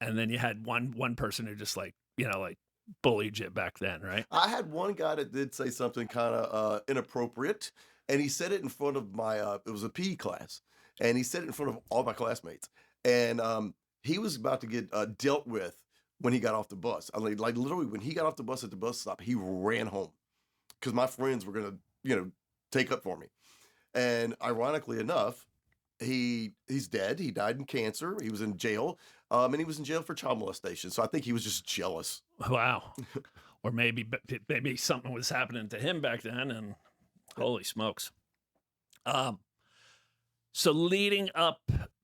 And then you had one person who just like, like bullied you back then, right? I had one guy that did say something kind of inappropriate, and he said it in front of my, it was a PE class, and he said it in front of all my classmates. And he was about to get dealt with when he got off the bus. I mean, like literally when he got off the bus at the bus stop, he ran home because my friends were going to, take up for me. And ironically enough, he's dead. He died in cancer. He was in jail, and he was in jail for child molestation. So I think he was just jealous. Wow. Or maybe something was happening to him back then, and holy smokes. So leading up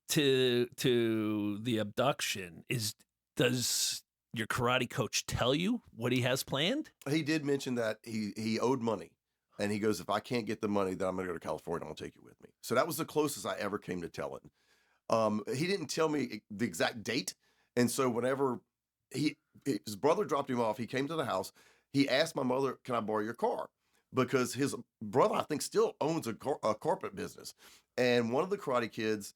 to the abduction, does your karate coach tell you what he has planned? He did mention that he owed money. And he goes, if I can't get the money, then I'm going to go to California. I'll take you with me. So that was the closest I ever came to telling. He didn't tell me the exact date. And so whenever his brother dropped him off, he came to the house. He asked my mother, can I borrow your car? Because his brother, I think, still owns a corporate business. And one of the karate kids,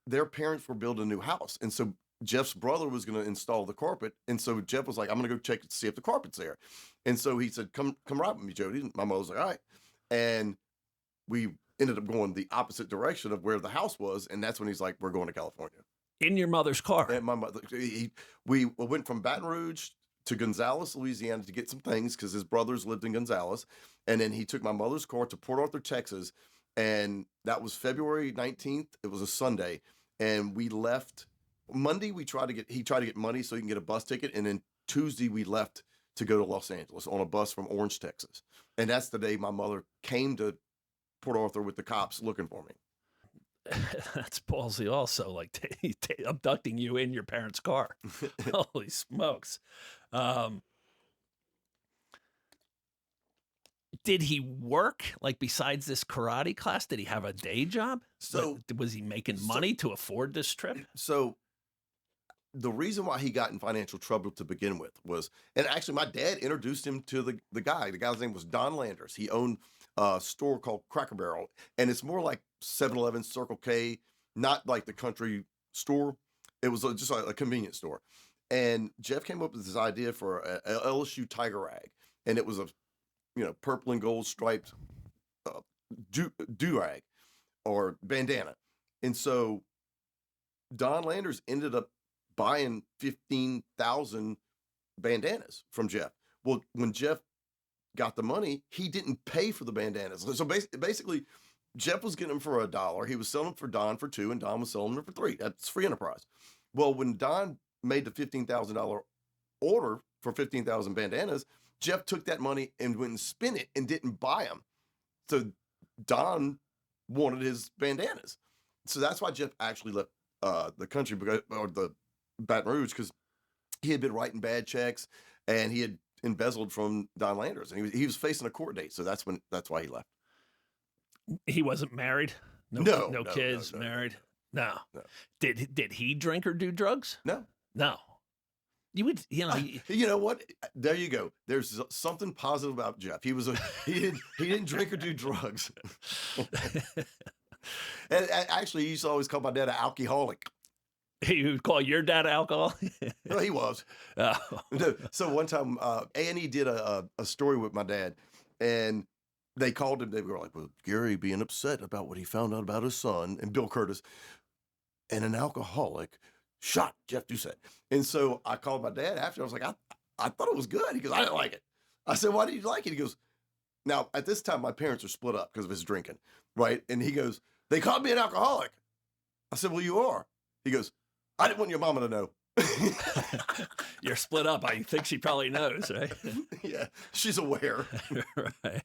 their parents were building a new house. And so Jeff's brother was going to install the carpet. And so Jeff was like, I'm going to go check to see if the carpet's there. And so he said, come ride with me, Jody. And my mother was like, all right. And we ended up going the opposite direction of where the house was. And that's when he's like, we're going to California. In your mother's car? And my mother, we went from Baton Rouge to Gonzales, Louisiana to get some things because his brothers lived in Gonzales. And then he took my mother's car to Port Arthur, Texas. And that was February 19th. It was a Sunday. And we left Monday. He tried to get money so he can get a bus ticket. And then Tuesday we left to go to Los Angeles on a bus from Orange, Texas. And that's the day my mother came to Port Arthur with the cops looking for me. That's ballsy also, like abducting you in your parents' car. Holy smokes. Did he work, like, besides this karate class? Did he have a day job? So was he making money to afford this trip? So the reason why he got in financial trouble to begin with was, and actually my dad introduced him to the guy. The guy's name was Don Landers. He owned a store called Cracker Barrel, and it's more like 7-Eleven, Circle K, not like the country store. It was just a convenience store. And Jeff came up with this idea for a LSU Tiger Rag, and it was a purple and gold striped do-rag or bandana. And so Don Landers ended up buying 15,000 bandanas from Jeff. Well, when Jeff got the money, he didn't pay for the bandanas. So basically, Jeff was getting them for $1. He was selling them for Don for $2, and Don was selling them for $3. That's free enterprise. Well, when Don made the $15,000 order for 15,000 bandanas, Jeff took that money and went and spent it and didn't buy them. So Don wanted his bandanas. So that's why Jeff actually left the country, or the Baton Rouge, because he had been writing bad checks and he had embezzled from Don Landers, and he was facing a court date. So that's why he left. He wasn't married? No kids, married? No. Did he drink or do drugs? No. You would, you know what? There you go. There's something positive about Jeff. He didn't drink or do drugs. And actually, he used to always call my dad an alcoholic. He would call your dad an alcoholic? No, he was. Oh. No. So one time, A&E did a story with my dad, and they called him. They were like, well, Gary being upset about what he found out about his son, and Bill Curtis, and an alcoholic shot Jeff Doucet. And so I called my dad after. I was like, I thought it was good. He goes, I didn't like it. I said, why did you like it? He goes, now at this time, my parents are split up because of his drinking, right? And he goes, they called me an alcoholic. I said, well, you are. He goes, I didn't want your mama to know. You're split up. I think she probably knows, right? Yeah, she's aware. Right.